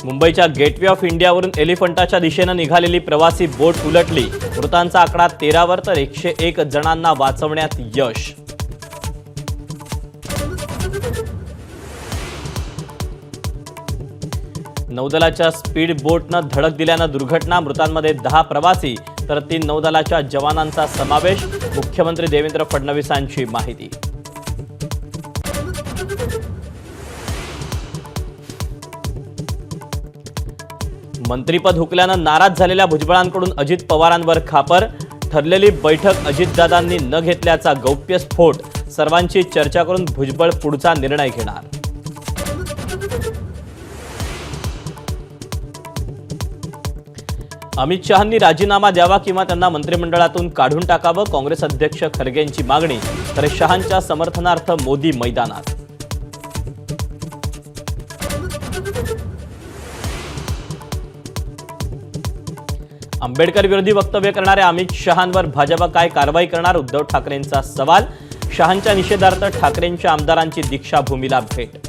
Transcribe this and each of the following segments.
मुंबईच्या gateway of इंडियावरून एलिफंटाच्या दिशेने निघालेली प्रवासी बोट उलटली। मृतांचा आकडा 13 वर तर 101 जणांना वाचवण्यात यश। नौदलाच्या स्पीड बोटनं धडक दिल्यानं दुर्घटना। मृतांमध्ये 10 प्रवासी तर 3 नौदलाच्या जवानांचा समावेश। मुख्यमंत्री देवेंद्र फडणवीसांची माहिती। मंत्रिपद हुकल्यानं नाराज झालेल्या भुजबळांकडून अजित पवारांवर खापर। ठरलेली बैठक अजितदादांनी न घेतल्याचा गौप्यस्फोट। सर्वांची चर्चा करून भुजबळ पुढचा निर्णय घेणार। अमित शहांनी राजीनामा द्यावा किंवा त्यांना मंत्रिमंडळातून काढून टाकावं, काँग्रेस अध्यक्ष खरगेंची मागणी। तर शहांच्या समर्थनार्थ मोदी मैदानात। आंबेडकर विरोधी वक्तव्य करणाऱ्या अमित शहांवर भाजप काय कारवाई करणार? उद्धव ठाकरेंचा सवाल। शहांच्या निषेधार्थ ठाकरेंच्या आमदारांची दीक्षाभूमीला भेट।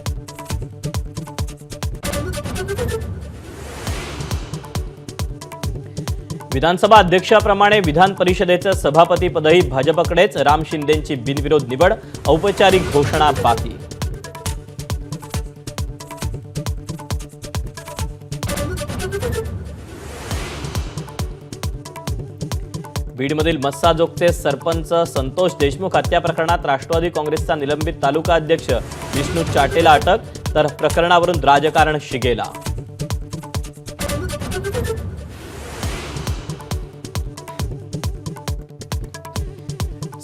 विधानसभा अध्यक्षाप्रमाणे विधान परिषदेचं सभापतीपदही भाजपकडेच। राम शिंदेंची बिनविरोध निवड। औपचारिक घोषणा बाकी। बीडमधील मस्साजोगचे सरपंच संतोष देशमुख हत्या प्रकरणात राष्ट्रवादी काँग्रेसचा निलंबित तालुका अध्यक्ष विष्णू चाटेला अटक। तर प्रकरणावरून राजकारण शिगेला।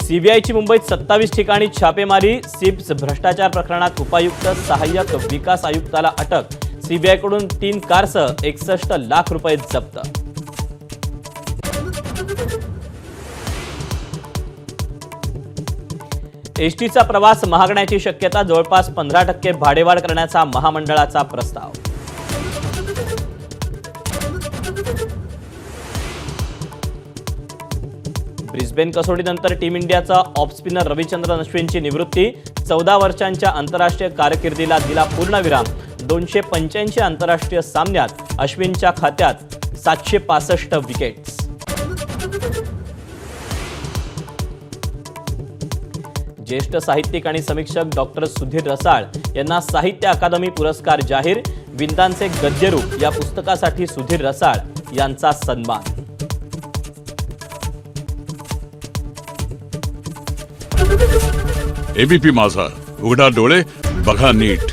सीबीआयची मुंबईत 27 ठिकाणी छापेमारी। सिप्स भ्रष्टाचार प्रकरणात उपायुक्त सहाय्यक विकास आयुक्ताला अटक। सीबीआयकडून 3 कारसह 61 लाख रुपये जप्त। एसटीचा प्रवास महागण्याची शक्यता। जवळपास 15% भाडेवाढ करण्याचा महामंडळाचा प्रस्ताव। ब्रिस्बेन कसोटीनंतर टीम इंडियाचा ऑफ स्पिनर रविचंद्रन अश्विनची निवृत्ती। 14 वर्षांच्या आंतरराष्ट्रीय कारकिर्दीला दिला पूर्णविराम। 285 आंतरराष्ट्रीय सामन्यात अश्विनच्या खात्यात 765 विकेट्स। ज्येष्ठ साहित्यिक आणि समीक्षक डॉक्टर सुधीर रसाळ यांना साहित्य अकादमी पुरस्कार जाहीर। विंदांचे गद्यरूप या पुस्तकासाठी सुधीर रसाळ यांचा सन्मान। एबीपी माझा, उघडा डोळे बघा नीट।